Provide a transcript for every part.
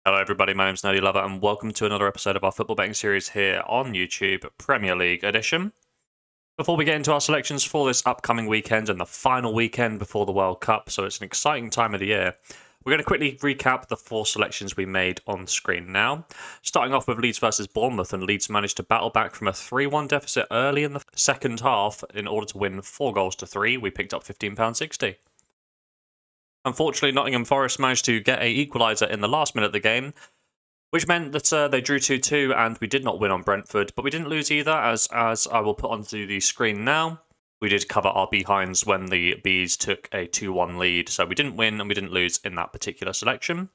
Hello everybody, my name's Nerdy Lover and welcome to another episode of our football betting series here on YouTube, Premier League edition. Before we get into our selections for this upcoming weekend and the final weekend before the World Cup, so it's an exciting time of the year, we're going to quickly recap the four selections we made on screen now. Starting off with Leeds versus Bournemouth, and Leeds managed to battle back from a 3-1 deficit early in the second half in order to win 4-3. We picked up £15.60. Unfortunately, Nottingham Forest managed to get a equaliser in the last minute of the game, which meant that they drew 2-2 and we did not win on Brentford, but we didn't lose either, as I will put onto the screen now. We did cover our behinds when the Bees took a 2-1 lead, so we didn't win and we didn't lose in that particular selection.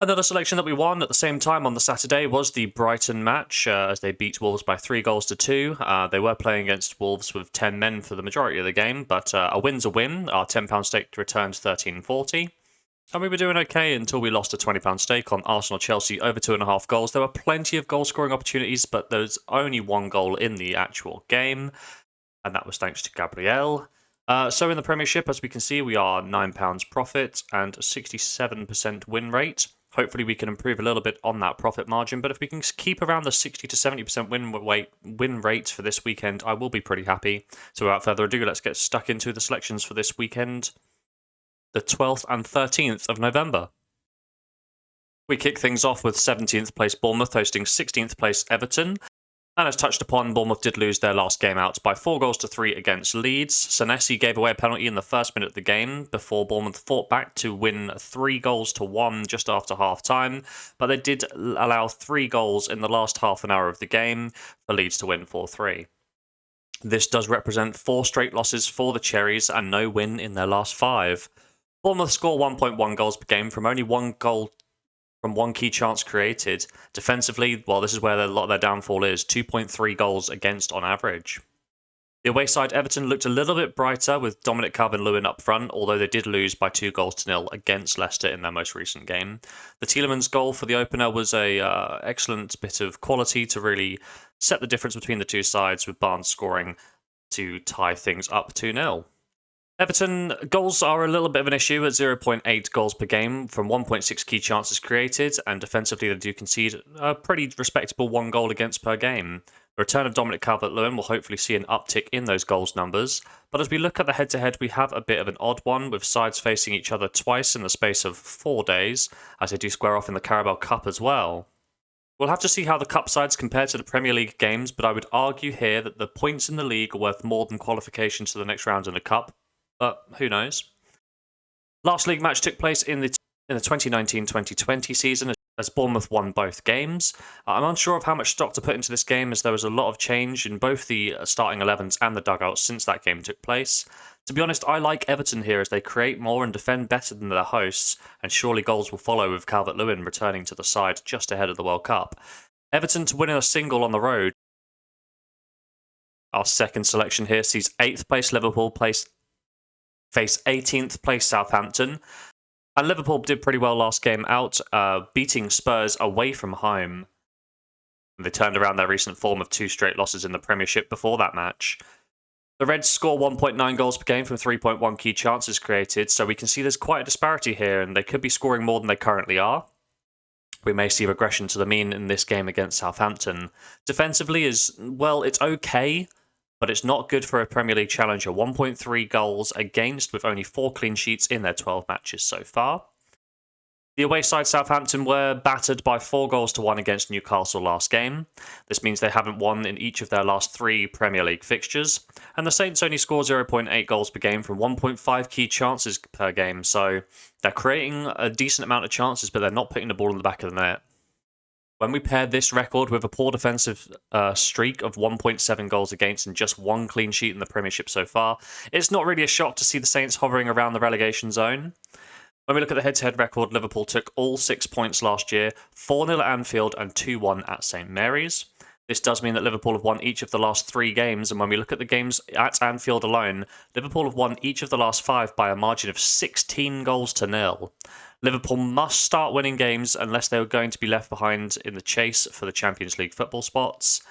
Another selection that we won at the same time on the Saturday was the Brighton match, as they beat Wolves by 3-2. They were playing against Wolves with 10 men for the majority of the game, but a win's a win. Our £10 stake returned 13.40. And we were doing okay until we lost a £20 stake on Arsenal-Chelsea over 2.5 goals. There were plenty of goal-scoring opportunities, but there was only one goal in the actual game, and that was thanks to Gabriel. So in the Premiership, as we can see, we are £9 profit and 67% win rate. Hopefully we can improve a little bit on that profit margin, but if we can keep around the 60 to 70% win rate for this weekend, I will be pretty happy. So without further ado, let's get stuck into the selections for this weekend, the 12th and 13th of November. We kick things off with 17th place Bournemouth hosting 16th place Everton. And as touched upon, Bournemouth did lose their last game out by 4-3 against Leeds. Senesi gave away a penalty in the first minute of the game before Bournemouth fought back to win 3-1 just after half-time. But they did allow 3 goals in the last half an hour of the game for Leeds to win 4-3. This does represent 4 straight losses for the Cherries and no win in their last 5. Bournemouth score 1.1 goals per game from only 1 goal from 1 key chance created. Defensively, well, this is where a lot of their downfall is, 2.3 goals against on average. The away side, Everton, looked a little bit brighter with Dominic Calvert-Lewin up front, although they did lose by 2-0 against Leicester in their most recent game. The Tielemans goal for the opener was a excellent bit of quality to really set the difference between the two sides, with Barnes scoring to tie things up 2-0. Everton goals are a little bit of an issue at 0.8 goals per game from 1.6 key chances created, and defensively they do concede a pretty respectable 1 goal against per game. The return of Dominic Calvert-Lewin will hopefully see an uptick in those goals numbers, but as we look at the head-to-head, we have a bit of an odd one, with sides facing each other twice in the space of 4 days, as they do square off in the Carabao Cup as well. We'll have to see how the Cup sides compare to the Premier League games, but I would argue here that the points in the league are worth more than qualification to the next round in the Cup. But who knows? Last league match took place in the 2019-2020 season as Bournemouth won both games. I'm unsure of how much stock to put into this game, as there was a lot of change in both the starting 11s and the dugouts since that game took place. To be honest, I like Everton here as they create more and defend better than their hosts, and surely goals will follow with Calvert-Lewin returning to the side just ahead of the World Cup. Everton to win in a single on the road. Our second selection here sees 8th place Liverpool face 18th place Southampton. And Liverpool did pretty well last game out, beating Spurs away from home. They turned around their recent form of 2 straight losses in the Premiership before that match. The Reds score 1.9 goals per game from 3.1 key chances created, so we can see there's quite a disparity here, and they could be scoring more than they currently are. We may see regression to the mean in this game against Southampton. Defensively is, well, it's okay, but it's not good for a Premier League challenger. 1.3 goals against, with only 4 clean sheets in their 12 matches so far. The away side Southampton were battered by 4-1 against Newcastle last game. This means they haven't won in each of their last 3 Premier League fixtures. And the Saints only score 0.8 goals per game from 1.5 key chances per game, so they're creating a decent amount of chances, but they're not putting the ball in the back of the net. When we pair this record with a poor defensive streak of 1.7 goals against and just 1 clean sheet in the Premiership so far, it's not really a shock to see the Saints hovering around the relegation zone. When we look at the head-to-head record, Liverpool took all 6 points last year, 4-0 at Anfield and 2-1 at St Mary's. This does mean that Liverpool have won each of the last 3 games, and when we look at the games at Anfield alone, Liverpool have won each of the last 5 by a margin of 16-0. Liverpool must start winning games unless they are going to be left behind in the chase for the Champions League football spots.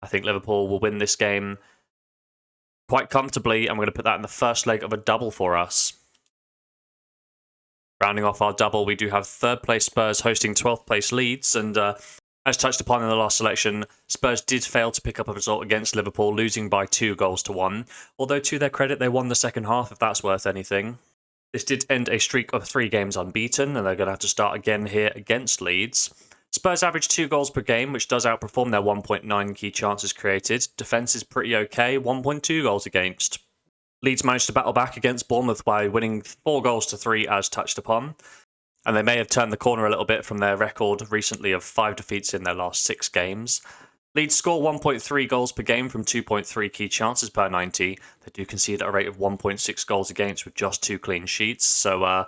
I think Liverpool will win this game quite comfortably, and we're going to put that in the first leg of a double for us. Rounding off our double, we do have 3rd place Spurs hosting 12th place Leeds, and as touched upon in the last selection, Spurs did fail to pick up a result against Liverpool, losing by 2-1, although to their credit they won the second half, if that's worth anything. This did end a streak of 3 games unbeaten, and they're going to have to start again here against Leeds. Spurs average 2 goals per game, which does outperform their 1.9 key chances created. Defence is pretty okay, 1.2 goals against. Leeds managed to battle back against Bournemouth by winning 4-3 as touched upon. And they may have turned the corner a little bit from their record recently of 5 defeats in their last 6 games. Leeds score 1.3 goals per game from 2.3 key chances per 90. They do concede at a rate of 1.6 goals against with just 2 clean sheets. So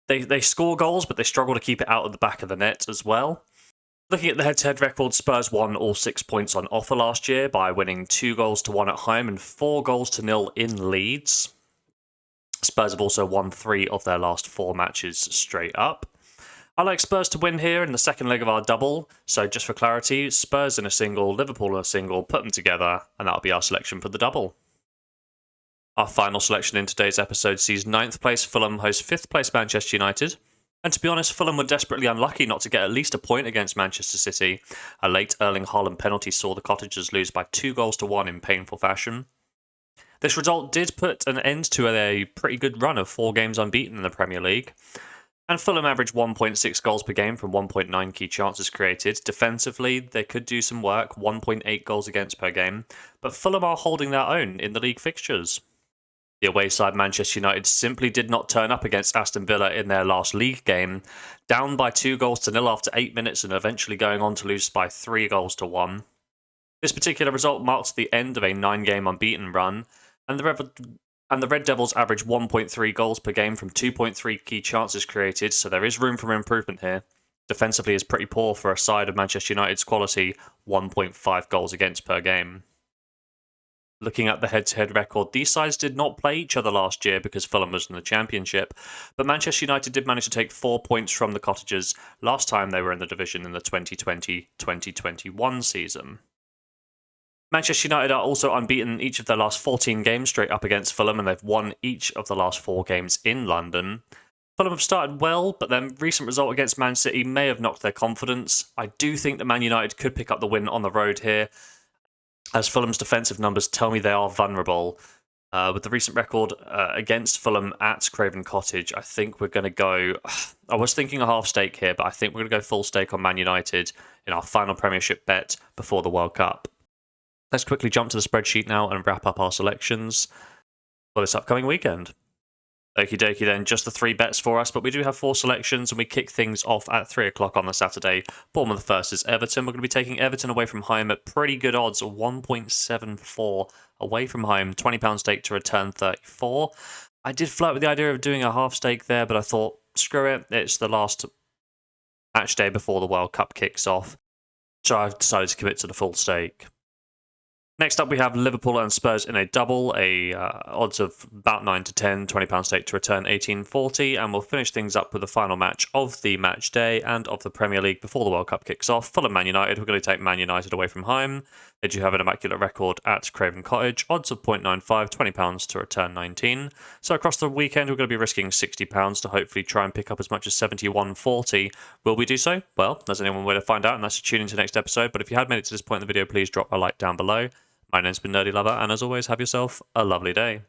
they score goals, but they struggle to keep it out of the back of the net as well. Looking at the head-to-head record, Spurs won all 6 points on offer last year by winning 2-1 at home and 4-0 in Leeds. Spurs have also won 3 of their last 4 matches straight up. I like Spurs to win here in the second leg of our double, so just for clarity, Spurs in a single, Liverpool in a single, put them together, and that'll be our selection for the double. Our final selection in today's episode sees 9th place Fulham host 5th place Manchester United. And to be honest, Fulham were desperately unlucky not to get at least a point against Manchester City. A late Erling Haaland penalty saw the Cottagers lose by 2-1 in painful fashion. This result did put an end to a pretty good run of 4 games unbeaten in the Premier League. And Fulham averaged 1.6 goals per game from 1.9 key chances created. Defensively, they could do some work, 1.8 goals against per game. But Fulham are holding their own in the league fixtures. The away side Manchester United simply did not turn up against Aston Villa in their last league game, down by 2-0 after 8 minutes and eventually going on to lose by 3-1. This particular result marks the end of a 9-game unbeaten run, and the Red Devils average 1.3 goals per game from 2.3 key chances created, so there is room for improvement here. Defensively is pretty poor for a side of Manchester United's quality, 1.5 goals against per game. Looking at the head-to-head record, these sides did not play each other last year because Fulham was in the Championship, but Manchester United did manage to take 4 points from the Cottagers last time they were in the division in the 2020-2021 season. Manchester United are also unbeaten each of their last 14 games straight up against Fulham, and they've won each of the last 4 games in London. Fulham have started well, but their recent result against Man City may have knocked their confidence. I do think that Man United could pick up the win on the road here, as Fulham's defensive numbers tell me they are vulnerable. With the recent record against Fulham at Craven Cottage, I think we're going to go... I was thinking a half stake here, but I think we're going to go full stake on Man United in our final Premiership bet before the World Cup. Let's quickly jump to the spreadsheet now and wrap up our selections for this upcoming weekend. Okie dokie then, just the 3 bets for us, but we do have 4 selections and we kick things off at 3 o'clock on the Saturday. Bournemouth versus Everton. We're going to be taking Everton away from home at pretty good odds, 1.74 away from home, £20 stake to return 34. I did flirt with the idea of doing a half stake there, but I thought, screw it, it's the last match day before the World Cup kicks off, so I've decided to commit to the full stake. Next up, we have Liverpool and Spurs in a double, odds of about 9 to 10, £20 stake to return 18.40, and we'll finish things up with the final match of the match day and of the Premier League before the World Cup kicks off. Fulham Man United, we're going to take Man United away from home. They do have an immaculate record at Craven Cottage, odds of 0.95, £20 to return 19. So across the weekend, we're going to be risking £60 to hopefully try and pick up as much as 71.40. Will we do so? Well, there's only one way to find out, and that's to tune into the next episode. But if you had made it to this point in the video, please drop a like down below. My name's been Nerdy Lover, and as always, have yourself a lovely day.